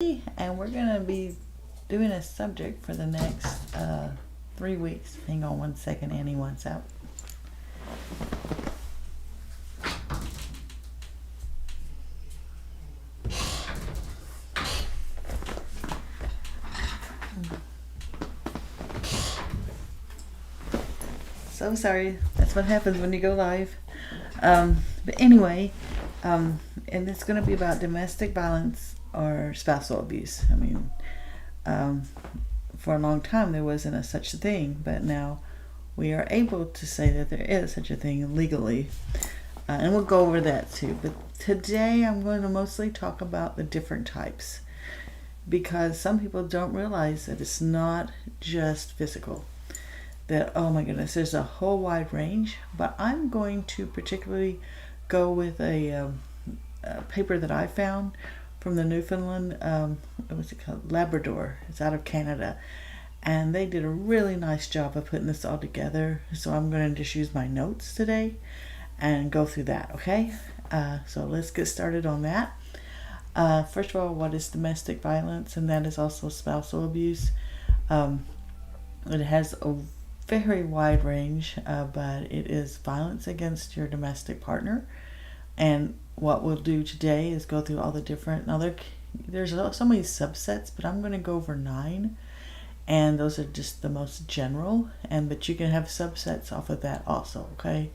And we're going to be doing a subject for the next 3 weeks. Hang on one second, Annie wants out. So sorry, that's what happens when you go live. But anyway, and it's going to be about domestic violence or spousal abuse. I mean, for a long time there wasn't such a thing, but now we are able to say that there is such a thing legally. And we'll go over that too. But today I'm going to mostly talk about the different types, because some people don't realize that it's not just physical. That, oh my goodness, there's a whole wide range. But I'm going to particularly go with a paper that I found from the Newfoundland, what's it called? Labrador. It's out of Canada. And they did a really nice job of putting this all together. So I'm going to just use my notes today and go through that, okay? So let's get started on that. First of all, what is domestic violence? And that is also spousal abuse. It has a very wide range, but it is violence against your domestic partner. And what we'll do today is go through all the different, now there's so many subsets, but I'm going to go over 9, and those are just the most general, but you can have subsets off of that also, okay?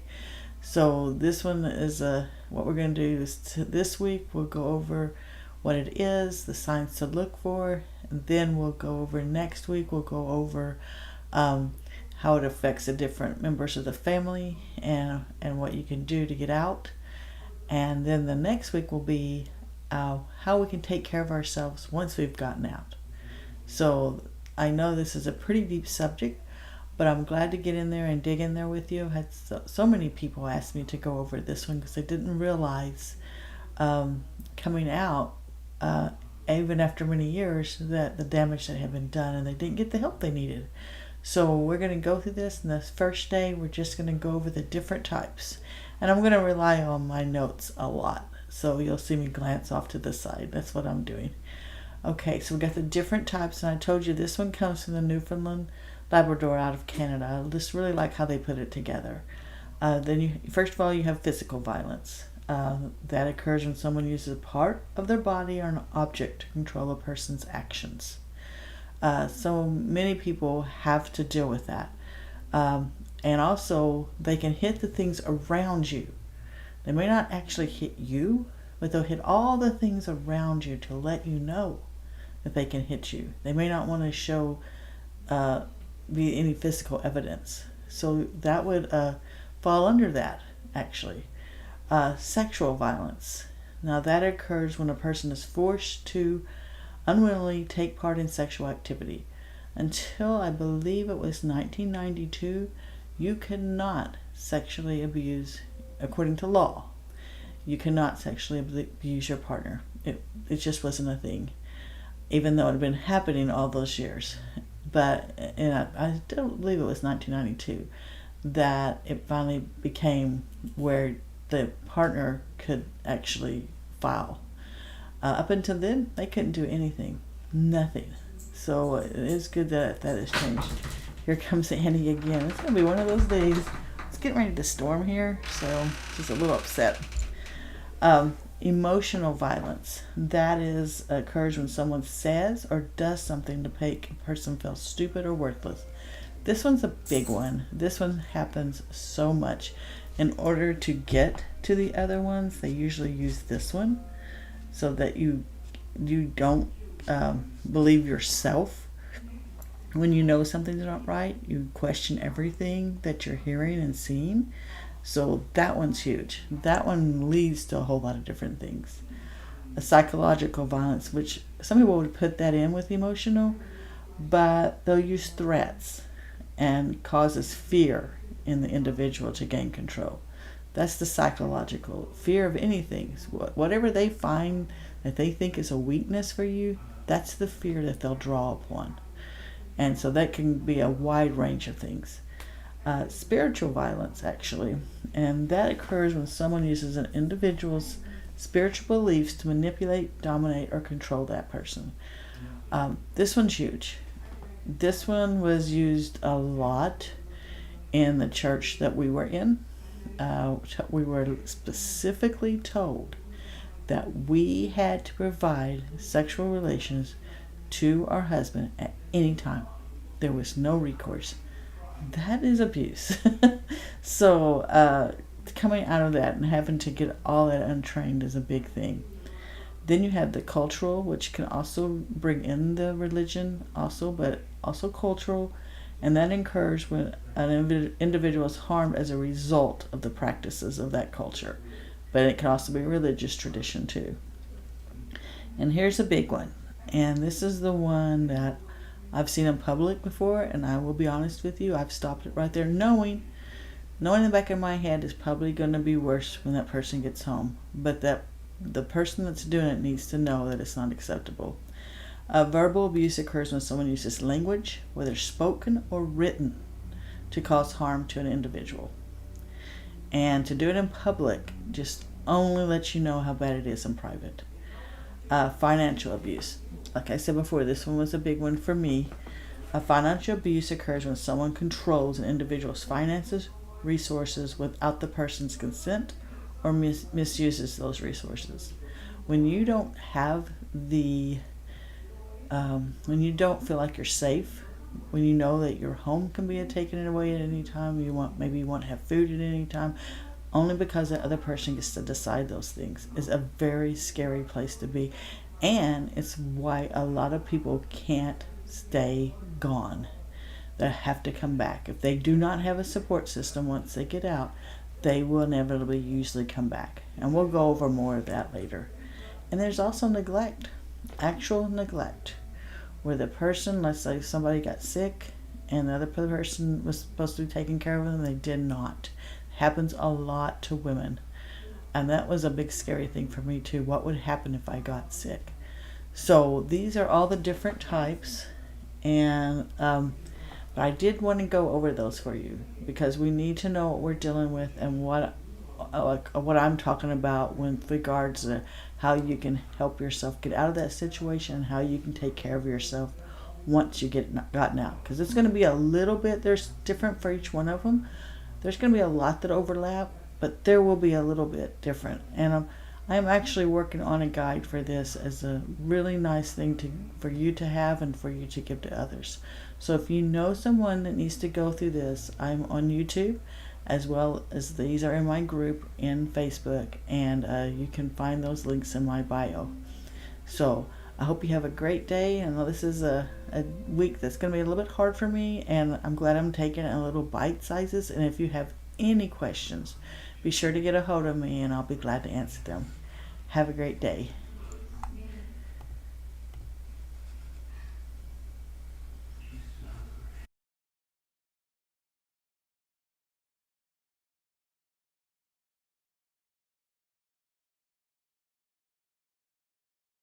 So this one is what we're going to do is this week we'll go over what it is, the signs to look for, and then we'll go over next week, we'll go over how it affects the different members of the family and what you can do to get out. And then the next week will be how we can take care of ourselves once we've gotten out. So I know this is a pretty deep subject, but I'm glad to get in there and dig in there with you. I've had so many people ask me to go over this one because they didn't realize coming out, even after many years, that the damage that had been done, and they didn't get the help they needed. So we're going to go through this, and the first day we're just going to go over the different types. And I'm going to rely on my notes a lot. So you'll see me glance off to the side. That's what I'm doing. Okay, so we got the different types, and I told you this one comes from the Newfoundland Labrador out of Canada. I just really like how they put it together. Then first of all, you have physical violence. That occurs when someone uses a part of their body or an object to control a person's actions. So many people have to deal with that. And also, they can hit the things around you. They may not actually hit you, but they'll hit all the things around you to let you know that they can hit you. They may not want to show be any physical evidence. So that would fall under that, actually. Sexual violence. Now that occurs when a person is forced to unwillingly take part in sexual activity. Until I believe it was 1992, you cannot sexually abuse, according to law, you cannot sexually abuse your partner. It just wasn't a thing, even though it had been happening all those years. But I don't believe it was 1992 that it finally became where the partner could actually file. Up until then, they couldn't do anything. Nothing. So it is good that has changed. Here comes Annie again. It's going to be one of those days. It's getting ready to storm here, so just a little upset. Emotional violence. That occurs when someone says or does something to make a person feel stupid or worthless. This one's a big one. This one happens so much. In order to get to the other ones, they usually use this one so that you don't believe yourself. When you know something's not right, you question everything that you're hearing and seeing. So that one's huge. That one leads to a whole lot of different things. A psychological violence, which some people would put that in with emotional, but they'll use threats and causes fear in the individual to gain control. That's the psychological fear of anything. Whatever they find that they think is a weakness for you, that's the fear that they'll draw upon. And so that can be a wide range of things. Spiritual violence, actually, and that occurs when someone uses an individual's spiritual beliefs to manipulate, dominate, or control that person. This one's huge. This one was used a lot in the church that we were in. We were specifically told that we had to provide sexual relations to our husband at any time. There was no recourse. That is abuse. So coming out of that and having to get all that untrained is a big thing. Then you have the cultural, which can also bring in the religion also, but also cultural. And that occurs when an individual is harmed as a result of the practices of that culture. But it can also be a religious tradition too. And here's a big one. And this is the one that I've seen in public before, and I will be honest with you, I've stopped it right there, knowing in the back of my head it's probably going to be worse when that person gets home. But that the person that's doing it needs to know that it's not acceptable. Verbal abuse occurs when someone uses language, whether spoken or written, to cause harm to an individual. And to do it in public just only lets you know how bad it is in private. Financial abuse. Like I said before, this one was a big one for me. Financial abuse occurs when someone controls an individual's finances, resources without the person's consent, or misuses those resources. When you don't have when you don't feel like you're safe, when you know that your home can be taken away at any time, maybe you want to have food at any time, only because the other person gets to decide those things, is a very scary place to be. And it's why a lot of people can't stay gone. They have to come back. If they do not have a support system once they get out, they will inevitably usually come back. And we'll go over more of that later. And there's also neglect, actual neglect, where the person, let's say somebody got sick and the other person was supposed to be taking care of them, they did not. It happens a lot to women. And that was a big scary thing for me too. What would happen if I got sick? So these are all the different types. And but I did want to go over those for you because we need to know what we're dealing with and what I'm talking about with regards to how you can help yourself get out of that situation and how you can take care of yourself once you gotten out. Because it's going to be a little bit, there's different for each one of them. There's going to be a lot that overlap, but there will be a little bit different. And I'm actually working on a guide for this as a really nice thing for you to have and for you to give to others. So if you know someone that needs to go through this, I'm on YouTube, as well as these are in my group in Facebook, and you can find those links in my bio. So I hope you have a great day. I know this is a week that's going to be a little bit hard for me, and I'm glad I'm taking it in little bite sizes. And if you have any questions, be sure to get a hold of me and I'll be glad to answer them. Have a great day.